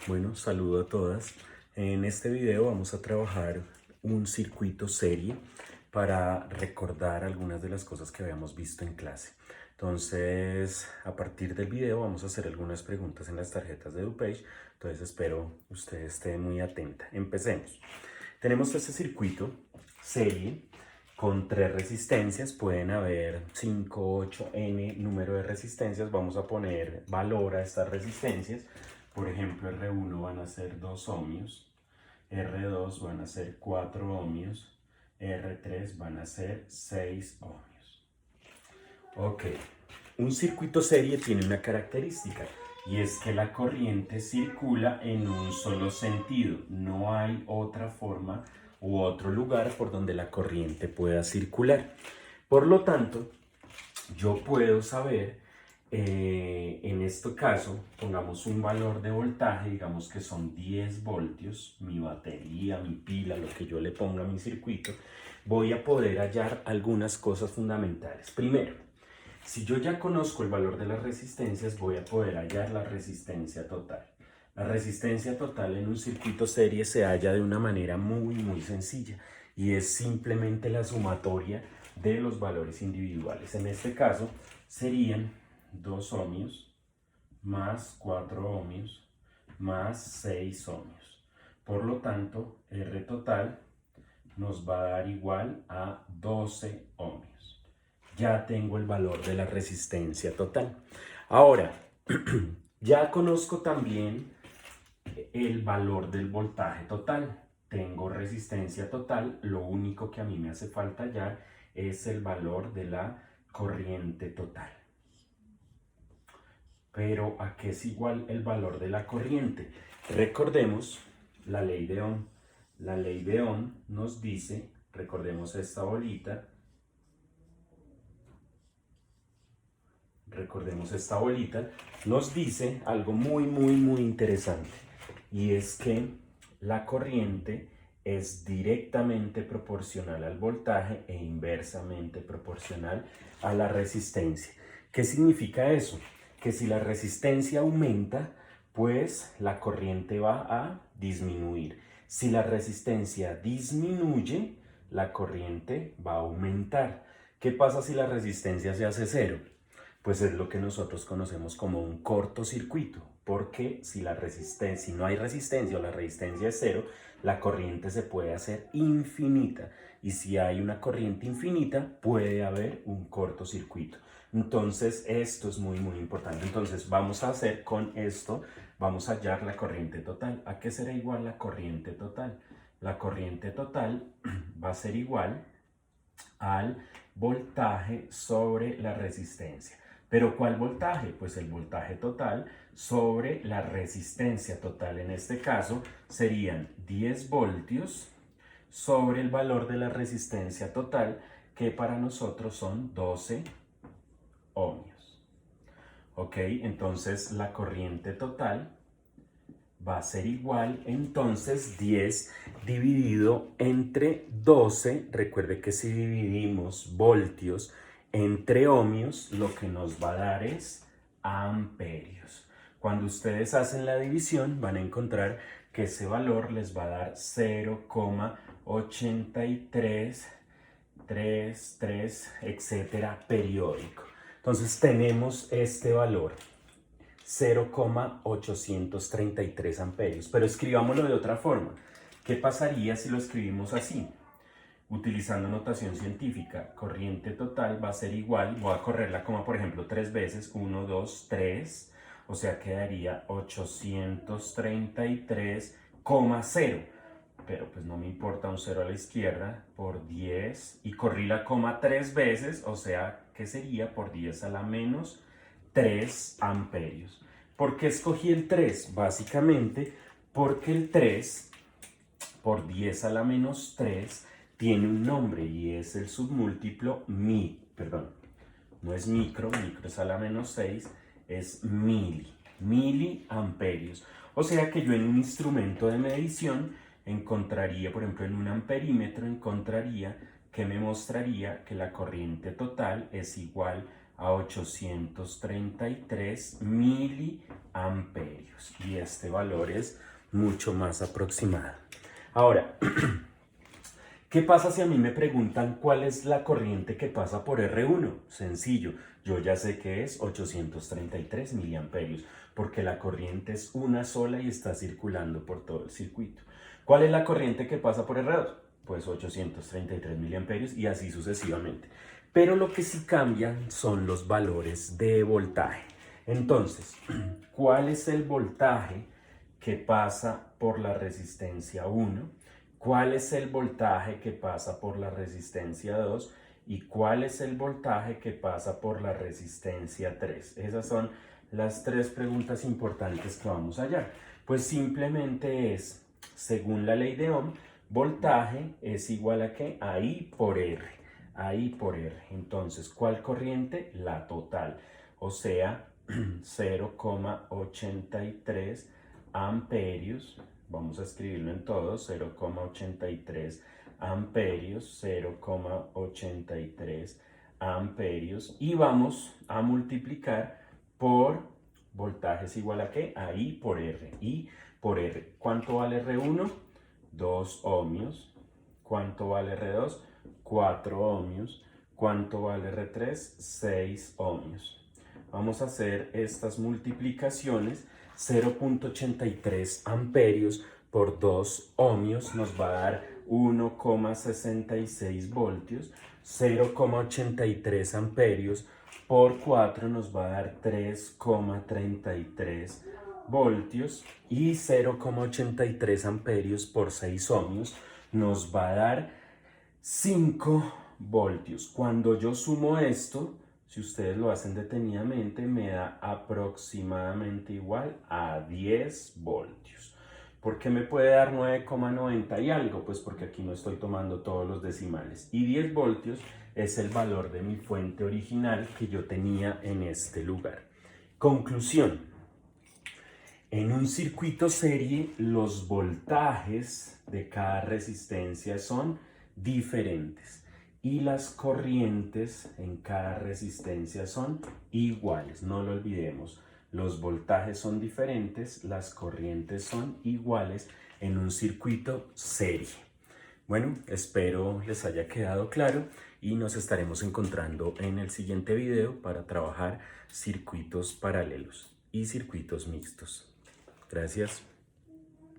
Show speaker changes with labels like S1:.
S1: Bueno, saludo a todas. En este video vamos a trabajar un circuito serie para recordar algunas de las cosas que habíamos visto en clase. Entonces, a partir del video vamos a hacer algunas preguntas en las tarjetas de DuPage. Entonces, espero usted esté muy atenta. Empecemos. Tenemos este circuito serie con 3 resistencias. Pueden haber 5, 8, n número de resistencias. Vamos a poner valor a estas resistencias. Por ejemplo, R1 van a ser 2 ohmios, R2 van a ser 4 ohmios, R3 van a ser 6 ohmios. Ok, un circuito serie tiene una característica y es que la corriente circula en un solo sentido. No hay otra forma u otro lugar por donde la corriente pueda circular. Por lo tanto, yo puedo saber, en este caso, pongamos un valor de voltaje, digamos que son 10 voltios, mi batería, mi pila, lo que yo le ponga a mi circuito, voy a poder hallar algunas cosas fundamentales. Primero, si yo ya conozco el valor de las resistencias, voy a poder hallar la resistencia total. La resistencia total en un circuito serie se halla de una manera muy sencilla y es simplemente la sumatoria de los valores individuales. En este caso serían 2 ohmios más 4 ohmios más 6 ohmios. Por lo tanto, R total nos va a dar igual a 12 ohmios. Ya tengo el valor de la resistencia total. Ahora, ya conozco también el valor del voltaje total. Tengo resistencia total, lo único que a mí me hace falta ya es el valor de la corriente total. Pero ¿a qué es igual el valor de la corriente? Recordemos la ley de Ohm. La ley de Ohm nos dice, recordemos esta bolita, nos dice algo muy interesante, y es que la corriente es directamente proporcional al voltaje e inversamente proporcional a la resistencia. ¿Qué significa eso? Que si la resistencia aumenta, pues la corriente va a disminuir. Si la resistencia disminuye, la corriente va a aumentar. ¿Qué pasa si la resistencia se hace cero? Pues es lo que nosotros conocemos como un cortocircuito, porque si no hay resistencia o la resistencia es cero, la corriente se puede hacer infinita, y si hay una corriente infinita puede haber un cortocircuito. Entonces esto es muy importante. Entonces vamos a hacer con esto, vamos a hallar la corriente total. ¿A qué será igual la corriente total? La corriente total va a ser igual al voltaje sobre la resistencia. ¿Pero cuál voltaje? Pues el voltaje total sobre la resistencia total. En este caso serían 10 voltios sobre el valor de la resistencia total, que para nosotros son 12 ohmios. Ok, entonces la corriente total va a ser igual, entonces 10 dividido entre 12, recuerde que si dividimos voltios entre ohmios, lo que nos va a dar es amperios. Cuando ustedes hacen la división, van a encontrar que ese valor les va a dar 0,8333, etcétera, periódico. Entonces tenemos este valor, 0,833 amperios. Pero escribámoslo de otra forma. ¿Qué pasaría si lo escribimos así? Utilizando notación científica, corriente total va a ser igual, voy a correr la coma por ejemplo 3 veces, 1, 2, 3, o sea quedaría 833,0, pero pues no me importa, un 0 a la izquierda, por 10, y corrí la coma 3 veces, o sea que sería por 10 a la menos 3 amperios. ¿Por qué escogí el 3? Básicamente porque el 3 por 10 a la menos 3 tiene un nombre y es el submúltiplo no es micro es a la menos 6, es miliamperios. O sea que yo en un instrumento de medición encontraría, por ejemplo en un amperímetro, encontraría que me mostraría que la corriente total es igual a 833 miliamperios. voltios y este valor es mucho más aproximado. Ahora, ¿qué pasa si a mí me preguntan cuál es la corriente que pasa por R1? Sencillo, yo ya sé que es 833 miliamperios, porque la corriente es una sola y está circulando por todo el circuito. ¿Cuál es la corriente que pasa por R2? Pues 833 miliamperios y así sucesivamente. Pero lo que sí cambian son los valores de voltaje. Entonces, ¿cuál es el voltaje que pasa por la resistencia 1? ¿Cuál es el voltaje que pasa por la resistencia 2? ¿Y cuál es el voltaje que pasa por la resistencia 3? Esas son las tres preguntas importantes que vamos a hallar. Pues simplemente es, según la ley de Ohm, voltaje es igual a ¿qué? A I por R. A I por R. Entonces, ¿cuál corriente? La total. O sea, 0,83 amperios. Vamos a escribirlo en todo, 0,83 amperios, 0,83 amperios. Y vamos a multiplicar por voltaje es igual a ¿qué? A I por R. I por R. ¿Cuánto vale R1? 2 ohmios. ¿Cuánto vale R2? 4 ohmios. ¿Cuánto vale R3? 6 ohmios. Vamos a hacer estas multiplicaciones. 0,83 amperios por 2 ohmios nos va a dar 1,66 voltios. 0,83 amperios por 4 nos va a dar 3,33 voltios. Y 0,83 amperios por 6 ohmios nos va a dar 5 voltios. Cuando yo sumo esto, si ustedes lo hacen detenidamente, me da aproximadamente igual a 10 voltios. ¿Por qué me puede dar 9,90 y algo? Pues porque aquí no estoy tomando todos los decimales. Y 10 voltios es el valor de mi fuente original que yo tenía en este lugar. Conclusión. En un circuito serie, los voltajes de cada resistencia son diferentes y las corrientes en cada resistencia son iguales. No lo olvidemos, los voltajes son diferentes, las corrientes son iguales en un circuito serie. Bueno, espero les haya quedado claro y nos estaremos encontrando en el siguiente video para trabajar circuitos paralelos y circuitos mixtos. Gracias.